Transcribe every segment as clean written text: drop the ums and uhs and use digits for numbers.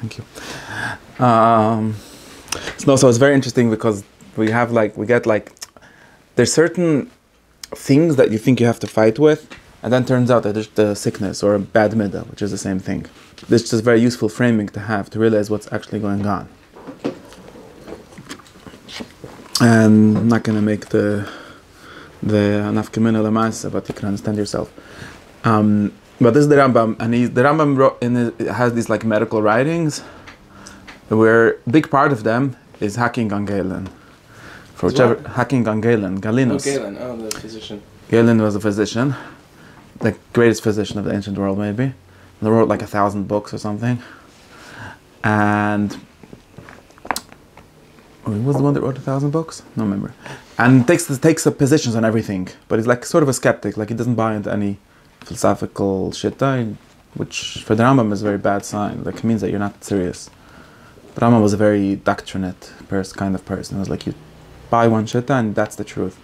Thank you. So it's very interesting because we get there's certain things that you think you have to fight with, and then turns out that there's the sickness or a bad midah, which is the same thing. This is just very useful framing to have to realize what's actually going on. And I'm not going to make the nafkamina lamasa, but you can understand yourself. But this is the Rambam, and the Rambam has these like medical writings, where a big part of them is hacking on Galen. For whichever hacking on Galen, Galenus. Galen, the physician. Galen was a physician, the greatest physician of the ancient world, maybe. They wrote like 1,000 books or something, and he was the one that wrote 1,000 books? No remember. And takes up positions on everything, but he's like sort of a skeptic, like he doesn't buy into any philosophical shitta, which for the Rambam is a very bad sign. Like it means that you're not serious. The Rambam was a very doctrinate kind of person. It was like you buy one shitta and that's the truth.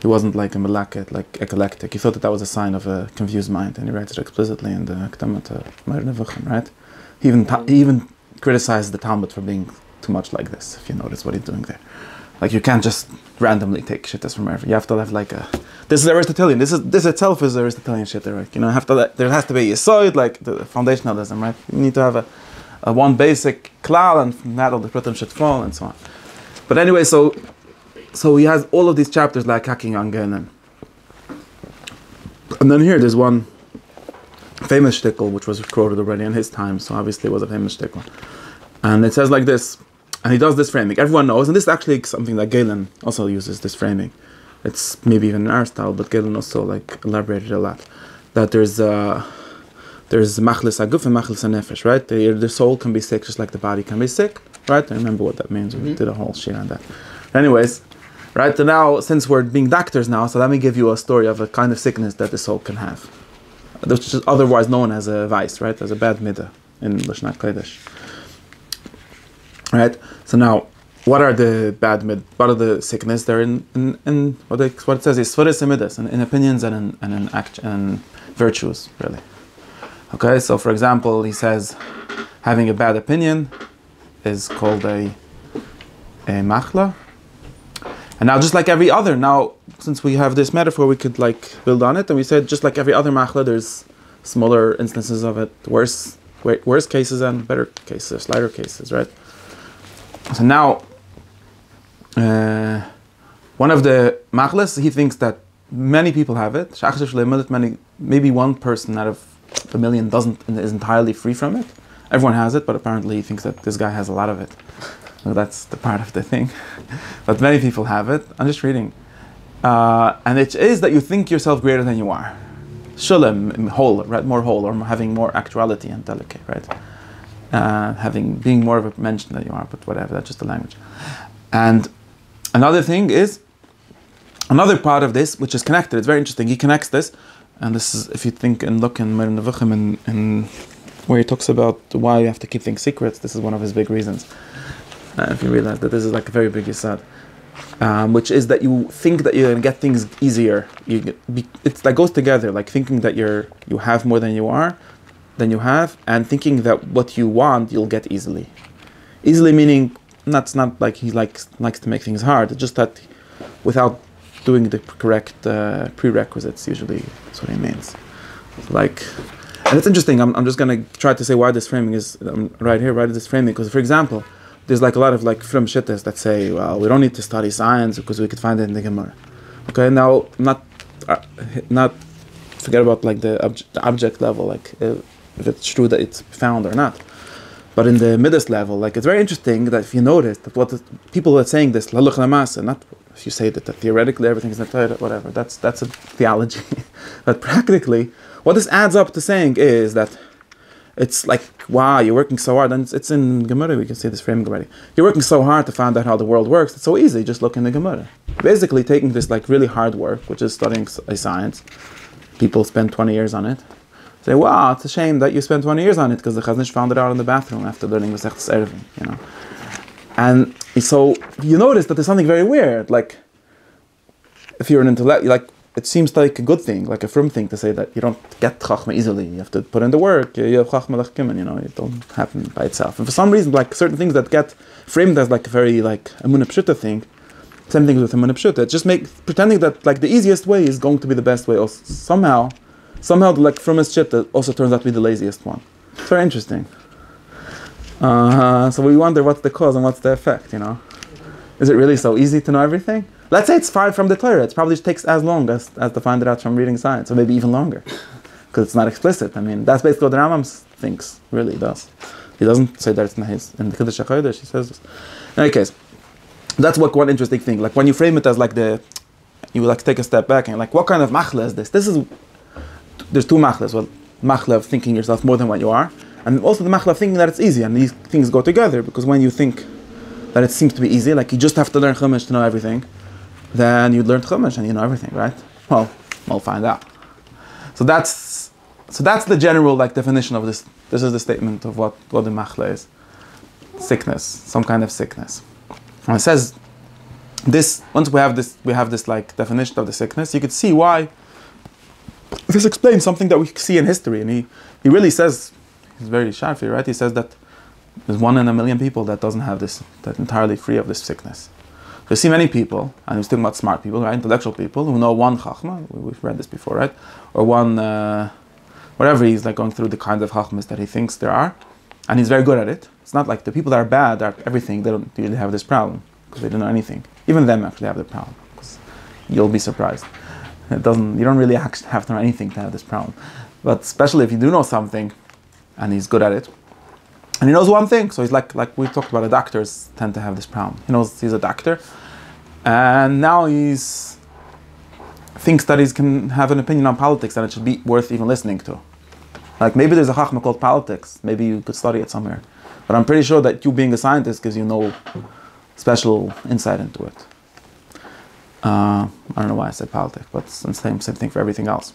He wasn't like a malaket, like eclectic. He thought that was a sign of a confused mind, and he writes it explicitly in the Akdama to Meir Nevuchim, right? He even criticized the Talmud for being too much like this, if you notice what he's doing there. Like you can't just randomly take shittas from wherever. You have to have like this is Aristotelian. This itself is Aristotelian shitta, right? You know, there has to be a side, like the foundationalism, right? You need to have a one basic klal, and from that all the pratim should fall, and so on. But anyway, so he has all of these chapters like hacking on Galen. And then here there's one famous shtickle which was quoted already in his time, so obviously it was a famous shtickle. And it says like this, and he does this framing. Everyone knows, and this is actually something that Galen also uses, this framing. It's maybe even in our style, but Galen also like elaborated a lot. That there's machlis aguf and machlis nefesh, right? The soul can be sick just like the body can be sick, right? I remember what that means. We did a whole shit on that. Anyways, right, so now, since we're being doctors now, so let me give you a story of a kind of sickness that the soul can have, which is otherwise known as a vice, right, as a bad midah in Lashon HaKodesh. Right, so now, what are the bad mid? What are the sickness? They're in what it says is sfuris and midas, in opinions and in act and virtues, really. Okay, so for example, he says having a bad opinion is called a machla. And now, just like every other, now since we have this metaphor, we could like build on it, and we said just like every other machla, there's smaller instances of it, worse cases and better cases, lighter cases, right? So now, one of the machlas, he thinks that many people have it. Maybe one person out of a million is entirely free from it. Everyone has it, but apparently he thinks that this guy has a lot of it. So that's the part of the thing. But many people have it. I'm just reading. And it is that you think yourself greater than you are. Shulam, whole, right? More whole, or having more actuality and delicate, right? Being more of a mention than you are, but whatever, that's just the language. And another thing is, another part of this, which is connected, it's very interesting, he connects this, and this is, if you think and look in Meir Nevuchim and where he talks about why you have to keep things secrets, this is one of his big reasons. If you realize that this is like a very big yisad, which is that you think that you're going to get things easier. It's that goes together, like thinking that you have more than you have, and thinking that what you want you'll get easily. Easily meaning that's not like he likes to make things hard. It's just that without doing the correct prerequisites, usually that's what he means. Like, and it's interesting. I'm just going to try to say why this framing is right here. Why this framing? Because, for example, there's like a lot of like frum shittas that say, well, we don't need to study science because we could find it in the Gemara. Okay, now not forget about like the object level, like if it's true that it's found or not. But in the midas level, like it's very interesting that if you notice that what the people are saying this laluch lamasa, not if you say that theoretically everything is not whatever. That's a theology, but practically, what this adds up to saying is that it's like, wow, you're working so hard, and it's in Gemara, we can see this framing already. You're working so hard to find out how the world works, it's so easy, just look in the Gemara. Basically taking this like really hard work, which is studying a science, people spend 20 years on it, say, wow, it's a shame that you spent 20 years on it, because the Chaznish found it out in the bathroom after learning Masechtas Eruvin, you know. And so you notice that there's something very weird, like, if you're an intellect, like, it seems like a good thing, like a firm thing to say that you don't get chachma easily. You have to put in the work. You have chachma lechkimen, it don't happen by itself. And for some reason, like certain things that get framed as like a very like emunah pshuta thing, same thing with emunah pshuta. It just pretending that like the easiest way is going to be the best way. Or somehow the like firmest shita also turns out to be the laziest one. It's very interesting. So we wonder what's the cause and what's the effect. Is it really so easy to know everything? Let's say it's far from the Torah. It probably takes as long as to find it out from reading science, or maybe even longer, because it's not explicit. I mean, that's basically what the Rambam thinks, really does. He doesn't say that it's not his. In the Kiddush HaChodesh, he says this. In any case, that's one interesting thing. Like when you frame it as like you like take a step back and like, what kind of machla is this? There's two machlas. Well, machla of thinking yourself more than what you are, and also the machla of thinking that it's easy, and these things go together, because when you think that it seems to be easy, like you just have to learn Chumash to know everything, then you learn Chumash and you know everything, right? Well, we'll find out. So that's the general like definition of this. This is the statement of what the machla is. Sickness, some kind of sickness. And it says this, once we have this like definition of the sickness, you could see why this explains something that we see in history. And he really says, he's very sharply, right? He says that there's 1 in a million people that doesn't have this, that entirely free of this sickness. We see many people, and we're talking about smart people, right? Intellectual people who know one chachma. We've read this before, right? Or one, whatever he's like going through the kinds of chachmas that he thinks there are, and he's very good at it. It's not like the people that are bad at everything, they don't really have this problem because they don't know anything. Even them actually have the problem, because you'll be surprised. You don't really actually have to know anything to have this problem. But especially if you do know something, and he's good at it, and he knows one thing, so he's like we talked about, the doctors tend to have this problem. He knows he's a doctor, and now thinks that he can have an opinion on politics and it should be worth even listening to. Like maybe there's a chachma called politics, maybe you could study it somewhere. But I'm pretty sure that you being a scientist gives you no special insight into it. I don't know why I said politics, but it's the same thing for everything else.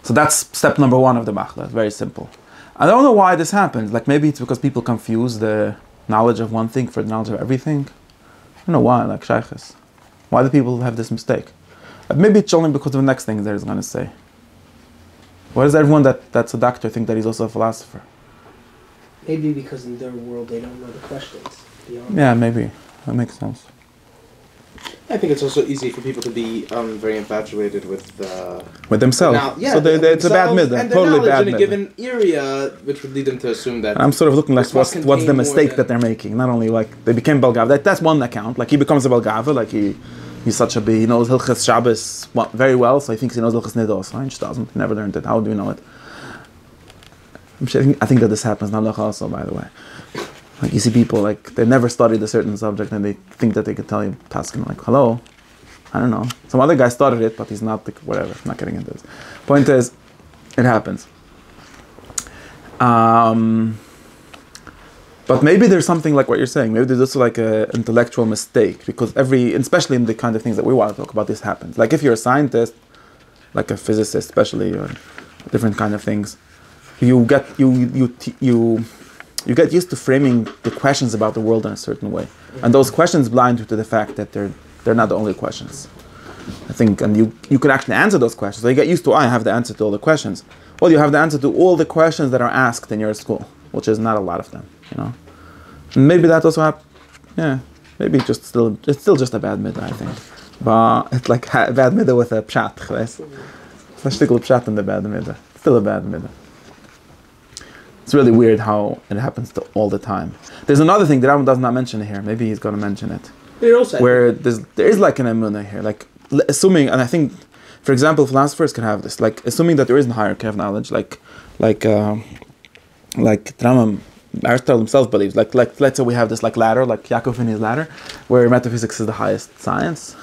So that's step number 1 of the machla. It's very simple. I don't know why this happens. Like maybe it's because people confuse the knowledge of one thing for the knowledge of everything. I don't know why, like shaykhs. Why do people have this mistake? Maybe it's only because of the next thing that he's going to say. Why does everyone that's a doctor think that he's also a philosopher? Maybe because in their world they don't know the questions. Yeah, maybe. That makes sense. I think it's also easy for people to be very infatuated with themselves. So it's a bad midah, and totally bad in a midah. given area, which would lead them to assume that. And I'm sort of looking like what's the mistake that they're making. Not only like they became Belgava. That's one account. Like he becomes a Belgava. Like he's such a he knows Hilchas Shabbos very well, so he thinks he knows Hilchas Nidos. He just doesn't. He never learned it. How do you know it? I think that this happens now also, by the way. Like you see people like they never studied a certain subject and they think that they could tell you tasking like, hello, I don't know. Some other guy started it, but he's not whatever. I'm not getting into this. Point is, it happens. But maybe there's something like what you're saying. Maybe there's also like an intellectual mistake, because especially in the kind of things that we want to talk about, this happens. Like if you're a scientist, like a physicist especially, or different kind of things, you get used to framing the questions about the world in a certain way, and those questions blind you to the fact that they're not the only questions. I think, and you can actually answer those questions. So you get used to, I have the answer to all the questions. Well, you have the answer to all the questions that are asked in your school, which is not a lot of them, And maybe that also happens. Yeah, maybe it's still just a bad midah, I think. But it's like a bad midah with a pshat, right? It's a shtickle pshat in the bad midah. Still a bad midah. It's really weird how it happens all the time. There's another thing that Rambam does not mention here. Maybe he's going to mention it. Where there is like an emunah here, like assuming, and I think, for example, philosophers can have this, like assuming that there is a hierarchy of knowledge, like Rambam, Aristotle himself believes, like let's say we have this like ladder, like Yaakov in his ladder, where metaphysics is the highest science.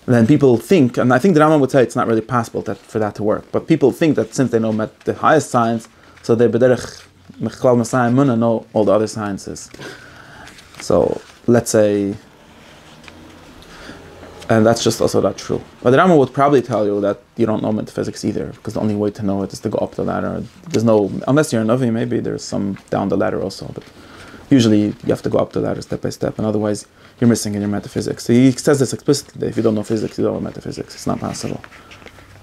Then people think, and I think the Rambam would say it's not really possible for that to work, but people think that since they know the highest science, so they b'derech mechlal masai emunah know all the other sciences. So let's say, and that's just also not true. But the Rambam would probably tell you that you don't know metaphysics either, because the only way to know it is to go up the ladder. There's no, unless you're a Navi, maybe there's some down the ladder also, but Usually you have to go up to that step by step, and otherwise you're missing in your metaphysics. So he says this explicitly: if you don't know physics, you don't know metaphysics. It's not possible.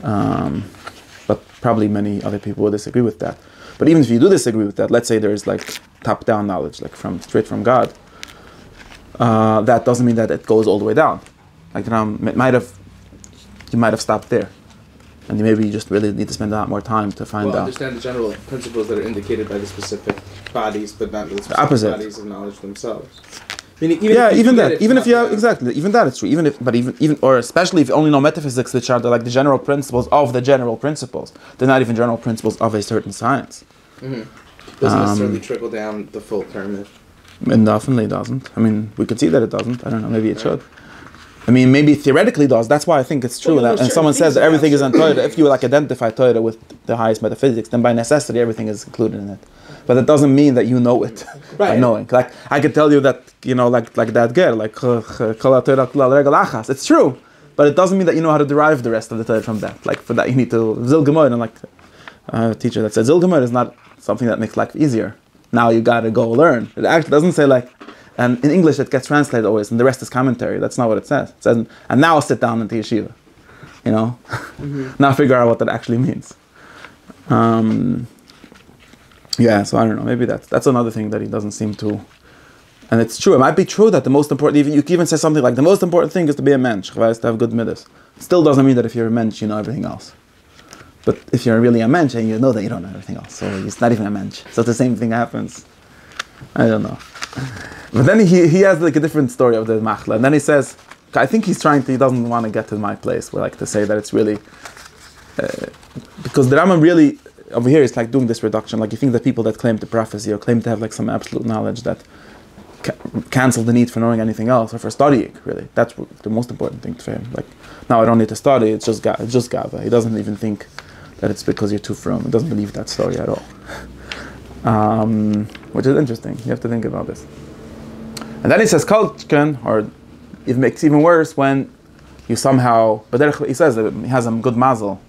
But probably many other people will disagree with that. But even if you do disagree with that, let's say there's like top-down knowledge, like straight from God. That doesn't mean that it goes all the way down. Like you might have stopped there, and maybe you just really need to spend a lot more time to find out. Understand the general principles that are indicated by the specific bodies, but not the specific bodies of knowledge themselves. Even if you have exactly, even that is true. Even or especially if you only know metaphysics, which are the general principles of the general principles. They're not even general principles of a certain science. Mm-hmm. Doesn't necessarily trickle down the full pyramid. It definitely doesn't. I mean, we could see that it doesn't. I don't know. Maybe it should. I mean, maybe theoretically does. That's why I think it's true. And someone says that everything is on Torah. If you identify Torah with the highest metaphysics, then by necessity everything is included in it. But it doesn't mean that you know it by knowing. Like I could tell you that like that girl, it's true, but it doesn't mean that you know how to derive the rest of the Torah from that. Like for that you need to Zil Gemor, and a teacher that said Zil Gemor is not something that makes life easier. Now you gotta go learn. It actually doesn't say and in English it gets translated always, and the rest is commentary. That's not what it says. It says, and now sit down into yeshiva. Now figure out what that actually means. Yeah, so I don't know. Maybe that's another thing that he doesn't seem to. And it's true. It might be true that the most important. You can even say something like the most important thing is to be a mensch, to have good midas. Still doesn't mean that if you're a mensch, you know everything else. But if you're really a mensch, and you know that you don't know everything else, so it's not even a mensch. So the same thing happens. I don't know. But then he has a different story of the machla, and then he says, I think he doesn't want to get to my place where to say that it's really because the Rambam really over here is doing this reduction. You think that people that claim to prophecy or claim to have some absolute knowledge that cancel the need for knowing anything else or for studying, really. That's the most important thing for him. Now I don't need to study, it's just gava. He doesn't even think that it's because you're too firm. He doesn't believe that story at all. Which is interesting. You have to think about this. And then he says, Kalchken, or it makes even worse when you somehow, but he says that he has a good mazel.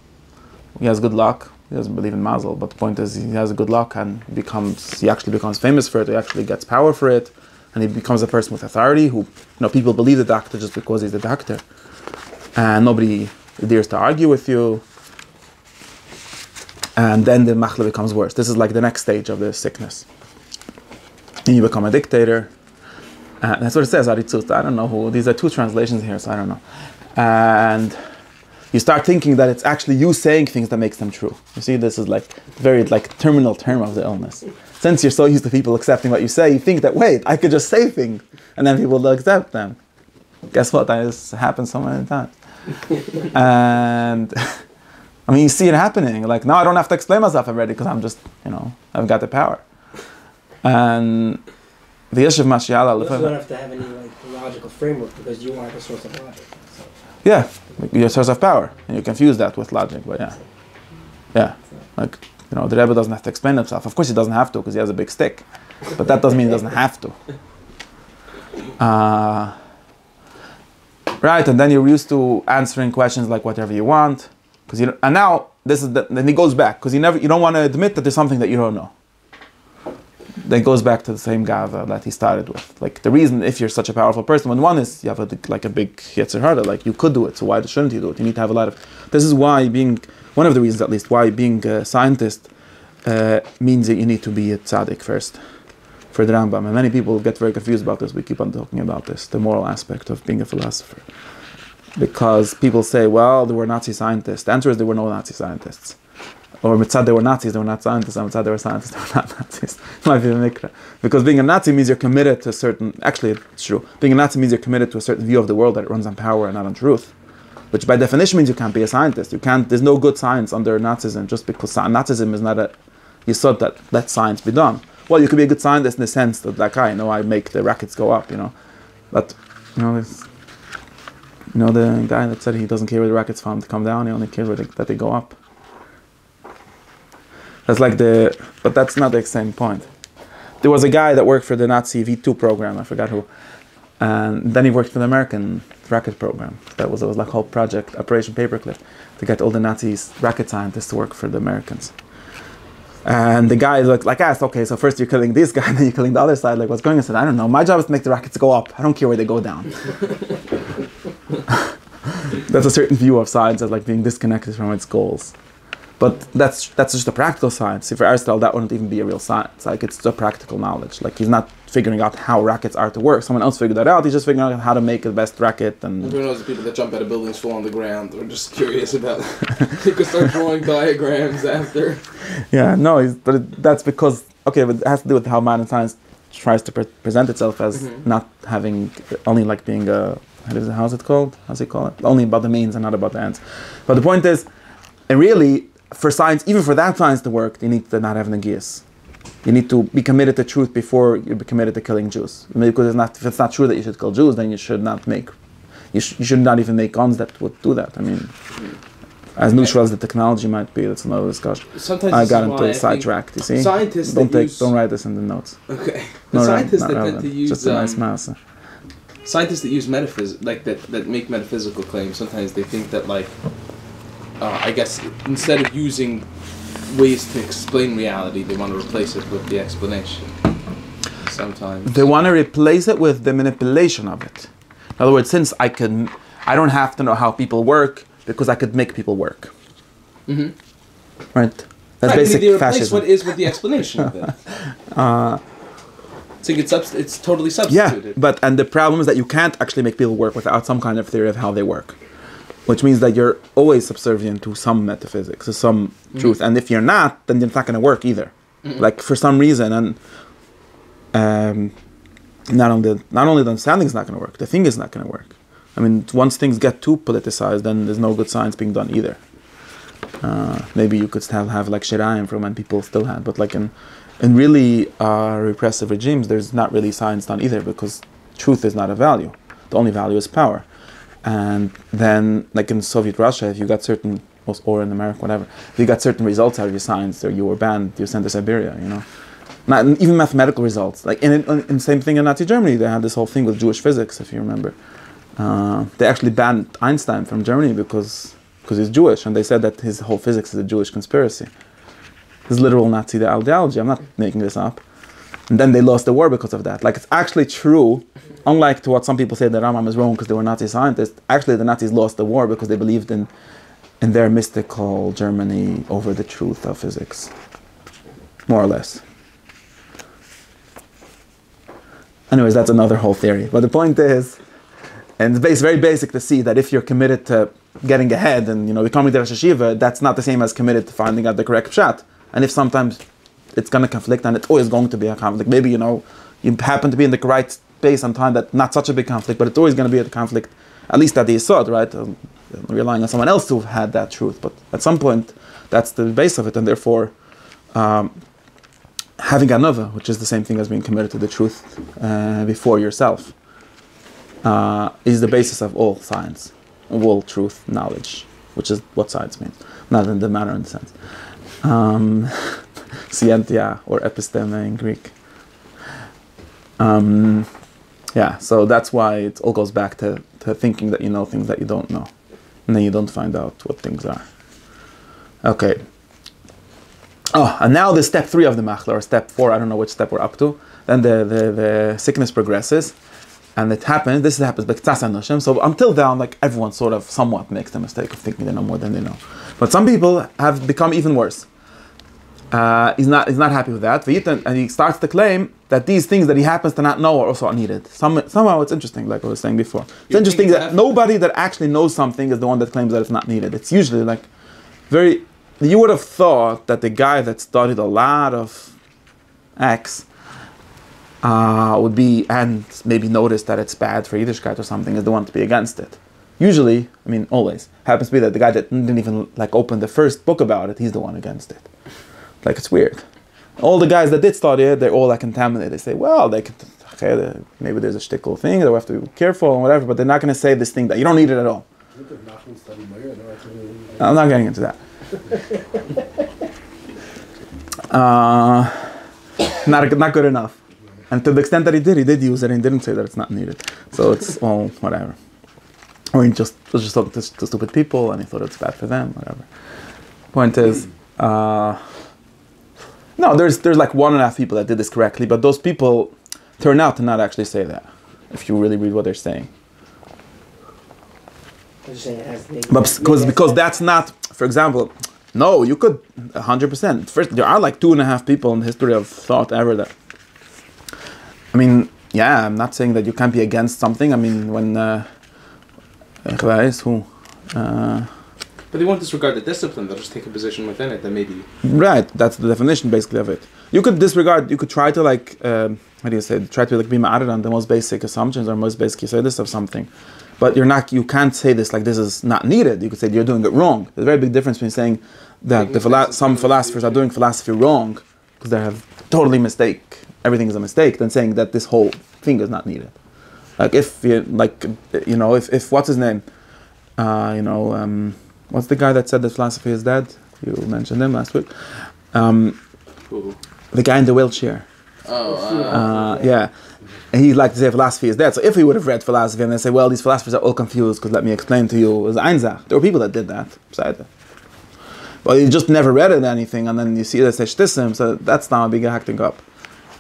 He has good luck. He doesn't believe in mazel, but the point is he has a good luck and he actually becomes famous for it. He actually gets power for it, and he becomes a person with authority who, people believe the doctor just because he's the doctor, and nobody dares to argue with you. And then the machla becomes worse. This is the next stage of the sickness. And you become a dictator. That's what it says, Aritzut. I don't know who. These are two translations here, so I don't know. And you start thinking that it's actually you saying things that makes them true. You see, this is very terminal term of the illness. Since you're so used to people accepting what you say, you think that, wait, I could just say things, and then people will accept them. Guess what? That has happened so many times. And you see it happening. Now I don't have to explain myself already because I'm just, I've got the power. And the Yeshiv Mashiach. You don't have to have any logical framework because you are the source of logic. So. Yeah, you're a source of power, and you confuse that with logic. But yeah. The Rebbe doesn't have to explain himself. Of course, he doesn't have to because he has a big stick. But that doesn't mean he doesn't have to. Right, and then you're used to answering questions like whatever you want. And now then he goes back because you don't want to admit that there's something that you don't know. Then it goes back to the same gava that he started with. The reason, if you're such a powerful person, one is you have a big yetzer hara, you could do it, so why shouldn't you do it? You need to have a lot of. This is why one of the reasons at least why being a scientist means that you need to be a tzaddik first for the Rambam. And many people get very confused about this. We keep on talking about this, the moral aspect of being a philosopher. Because people say, well, there were Nazi scientists. The answer is there were no Nazi scientists. Or mitzad, they were Nazis, they were not scientists. And mitzad, they were scientists, they were not Nazis. It might be a mikra. Because being a Nazi means you're committed to a certain... Actually, it's true. Being a Nazi means you're committed to a certain view of the world that it runs on power and not on truth. Which by definition means you can't be a scientist. There's no good science under Nazism just because Nazism is not a... You thought that let science be done. Well, you could be a good scientist in the sense that, I make the rockets go up, But, the guy that said he doesn't care where the rockets from to come down, he only cares that they go up. That's but that's not the same point. There was a guy that worked for the Nazi V2 program, I forgot who, and then he worked for the American rocket program. It was a whole project, Operation Paperclip, to get all the Nazi rocket scientists to work for the Americans. And the guy asked, okay, so first you're killing this guy, then you're killing the other side. Like, what's going on? I said, I don't know. My job is to make the rockets go up. I don't care where they go down. That's a certain view of science as like being disconnected from its goals. But that's just a practical science. See, for Aristotle, that wouldn't even be a real science. Like, it's a practical knowledge. Like, he's not figuring out how rockets are to work. Someone else figured that out. He's just figuring out how to make the best rocket. And who knows, the people that jump out of buildings fall on the ground. We're just curious about. You could start drawing diagrams after. Yeah, no, that's because, okay, but it has to do with how modern science tries to present itself as not having, only like being a, how's it called? How's it call it? Only about the means and not about the ends. But the point is, and really, for science, even for that science to work, you need to not have nagias. You need to be committed to truth before you be committed to killing Jews. Because if it's not true that you should kill Jews, then you should not make, you should not even make guns that would do that. I mean, as neutral as the technology might be, that's another discussion. Sometimes I got into a sidetrack. You see, scientists don't write this in the notes. Okay. No, scientists that tend to use just a nice mouse. Scientists that use that make metaphysical claims. Sometimes they think that I guess instead of using ways to explain reality, they want to replace it with the explanation. Sometimes they want to replace it with the manipulation of it. In other words, since I don't have to know how people work because I could make people work. Mm-hmm. Right. That's basic they replace fascism. What is with the explanation of it. So it's totally substituted. Yeah, and the problem is that you can't actually make people work without some kind of theory of how they work. Which means that you're always subservient to some metaphysics, to some truth. And if you're not, then it's not going to work either. Like, for some reason, and not only the understanding is not going to work, the thing is not going to work. I mean, once things get too politicized, then there's no good science being done either. Maybe you could still have like Shirayim from when people still had, but like in really repressive regimes, there's not really science done either, because truth is not a value. The only value is power. And then, like in Soviet Russia, if you got certain, or in America, whatever, if you got certain results out of your science, or you were banned, you were sent to Siberia, you know. Not even mathematical results. Like in same thing in Nazi Germany, they had this whole thing with Jewish physics, if you remember. They actually banned Einstein from Germany because he's Jewish, and they said that his whole physics is a Jewish conspiracy. This literal Nazi ideology. I'm not making this up. And then they lost the war because of that. Like, it's actually true, unlike to what some people say that Rambam is wrong because they were Nazi scientists. Actually, the Nazis lost the war because they believed in their mystical Germany over the truth of physics. More or less. Anyways, that's another whole theory. But the point is, and it's very basic to see that if you're committed to getting ahead and, you know, becoming the Rosh Hashiva, that's not the same as committed to finding out the correct pshat. And if sometimes it's going to conflict, and it's always going to be a conflict. Maybe, you know, you happen to be in the right space and time that not such a big conflict, but it's always going to be a conflict, at least at the Yisod, right? Relying on someone else to have had that truth. But at some point, that's the base of it, and therefore, having anova, which is the same thing as being committed to the truth before yourself, is the basis of all science, of all truth, knowledge, which is what science means, not in the manner and sense. Scientia, or episteme in Greek. Yeah, so that's why it all goes back to thinking that you know things that you don't know. And then you don't find out what things are. Okay. Oh, and now the step 3 of the machla, or step 4, I don't know which step we're up to. Then the sickness progresses. And this happens b'ktsas. So until then, like, everyone sort of somewhat makes the mistake of thinking they know more than they know. But some people have become even worse. He's not happy with that, and he starts to claim that these things that he happens to not know are also unneeded. Somehow it's interesting, like I was saying before. It's interesting that nobody that actually knows something is the one that claims that it's not needed. It's usually like you would have thought that the guy that studied a lot of X would be, and maybe noticed that it's bad for Yiddishkeit or something, is the one to be against it. Usually, I mean always, happens to be that the guy that didn't even like open the first book about it, he's the one against it. Like, it's weird. All the guys that did study it, they're all like contaminated. They say, well, maybe there's a shtickle thing, they have to be careful and whatever, but they're not going to say this thing that you don't need it at all. I'm not getting into that. Not good enough. And to the extent that he did use it, and he didn't say that it's not needed. So it's all whatever. Or he was just talking to stupid people, and he thought it's bad for them, whatever. Point is, No, there's like 1.5 people that did this correctly, but those people turn out to not actually say that, if you really read what they're saying. But because that's not, for example, no, you could 100%. First, there are like 2.5 people in the history of thought ever that. I mean, yeah, I'm not saying that you can't be against something. I mean, when but they won't disregard the discipline. They'll just take a position within it that maybe. Right, that's the definition basically of it. You could disregard. You could try to like, how do you say? Try to like be ma'arid on the most basic assumptions or most basic this of something. But you're not. You can't say this like this is not needed. You could say you're doing it wrong. There's a very big difference between saying that some philosophers are doing philosophy wrong because they have totally mistake. Everything is a mistake. Than saying that this whole thing is not needed. Like if you if what's his name, what's the guy that said that philosophy is dead? You mentioned him last week. The guy in the wheelchair. Yeah. And he liked to say philosophy is dead. So if he would have read philosophy and they say, well, these philosophers are all confused because let me explain to you, it was Einzach. There were people that did that. But you just never read it anything, and then you see that say shtissim, so that's not a big acting up.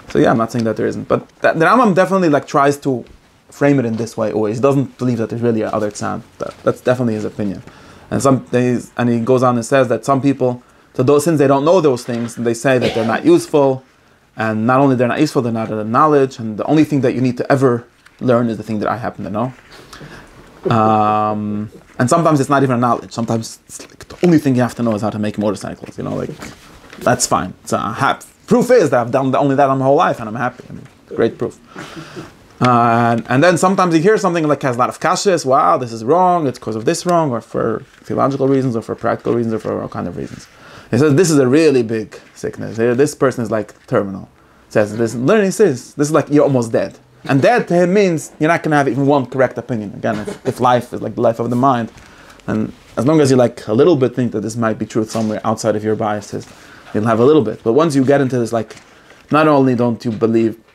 So yeah, I'm not saying that there isn't. But the Rambam definitely like tries to frame it in this way always. He doesn't believe that there's really a other tzad. That's definitely his opinion. And he goes on and says that some people, since they don't know those things, they say that they're not useful. And not only they're not useful, they're not a knowledge. And the only thing that you need to ever learn is the thing that I happen to know. And sometimes it's not even a knowledge. Sometimes it's like the only thing you have to know is how to make motorcycles. That's fine. So proof is that I've done only that my whole life, and I'm happy. I mean, great proof. And then sometimes you hear something like has a lot of kashas. Wow, this is wrong. It's because of this wrong, or for theological reasons, or for practical reasons, or for all kind of reasons. He says this is a really big sickness. This person is like terminal. He says this is like you're almost dead. And dead to him means you're not going to have even one correct opinion. Again, if life is like the life of the mind, and as long as you like a little bit think that this might be truth somewhere outside of your biases, you'll have a little bit. But once you get into this, like, not only do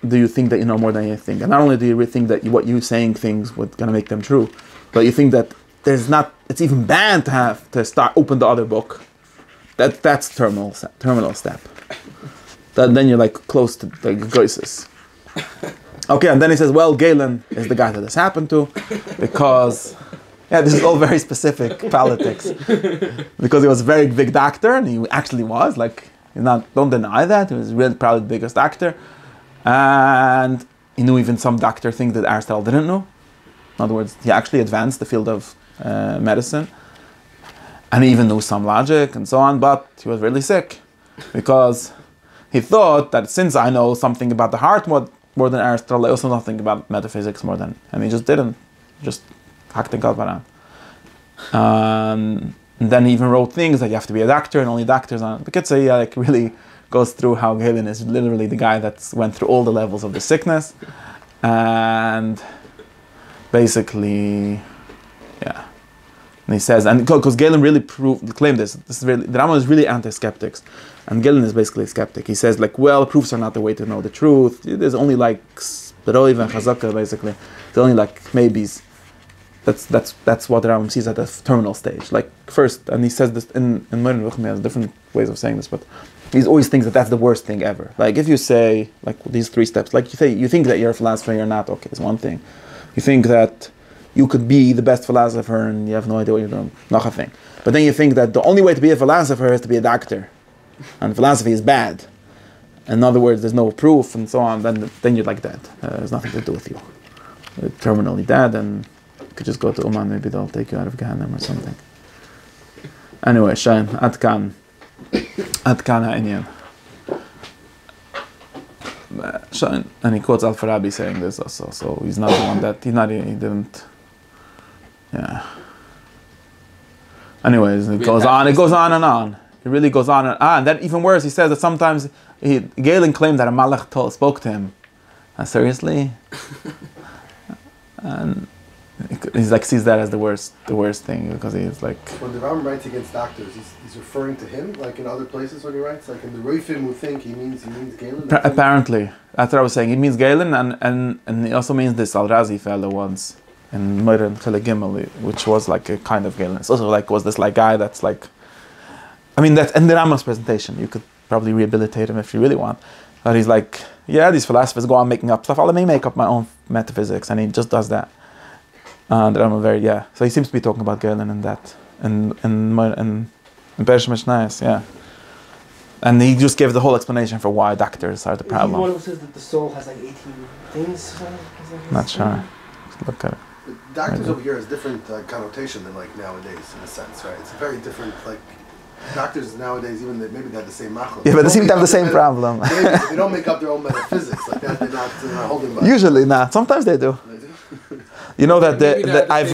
you think that you know more than you think, and not only do you think that what you're saying things what's going to make them true, but you think that it's even bad to have to open the other book. That's terminal step. Then you're like close to the goises. Okay, and then he says, well, Galen is the guy that this happened to, because, this is all very specific politics, because he was a very big doctor, and he actually was, don't deny that, he was really probably the biggest doctor, and he knew even some doctor things that Aristotle didn't know. In other words, he actually advanced the field of medicine, and he even knew some logic and so on, but he was really sick, because he thought that since I know something about the heart more than Aristotle, I also know something about metaphysics more than, and he just didn't, just hacked the galvaran. And then he even wrote things like you have to be a doctor and only doctors on it. The kids say really goes through how Galen is literally the guy that went through all the levels of the sickness, and basically, and he says, and because Galen really claimed this is really, the Rambam is really anti-skeptics, and Galen is basically a skeptic. He says proofs are not the way to know the truth. There's only Lowy and Chazaka basically. There's only maybes. That's what the Rambam sees at the terminal stage. First, and he says this in Modern Ruchmi has different ways of saying this, but he always thinks that that's the worst thing ever. If you say these 3 steps, you think that you're a philosopher, you're not. Okay, it's one thing. You think that you could be the best philosopher and you have no idea what you're doing. Not a thing. But then you think that the only way to be a philosopher is to be a doctor, and philosophy is bad. In other words, there's no proof and so on. Then you're like dead. There's nothing to do with you. You're terminally dead, and you could just go to Oman. Maybe they'll take you out of Gehenna or something. Anyway, Shain, Adkan ha'inyan. Shain, and he quotes Al-Farabi saying this also. So he's not the one that he didn't. Yeah. Anyways, it goes on and on. It really goes on and on. And then even worse, he says that sometimes Galen claimed that a malach spoke to him. Seriously? And he's sees that as the worst thing, because he's like. When the Rambam writes against doctors, he's referring to him, in other places when he writes, in the Roifim who think he means Galen. Apparently, that's what I was saying. He means Galen, and he also means this Al-Razi fellow once in Moira Chile Gimel, which was a kind of Galen. It's also was this guy that's I mean, that's in the Rambam's presentation. You could probably rehabilitate him if you really want. But he's like, yeah, these philosophers go on making up stuff. Let me make up my own metaphysics, and he just does that. And I'm so he seems to be talking about Galen in that, in Beresh Mishnayos, yeah. And he just gave the whole explanation for why doctors are the problem. He's the one who says that the soul has like 18 things. Not sure. Let's look at it. Doctors over here has different connotation than like nowadays, in a sense, right? It's very different. Like doctors nowadays, even maybe they have the same machlok. Yeah, but they seem to have the same problem. They don't make up their own metaphysics like that. They're not holding by. Usually not. Sometimes they do. You know that I've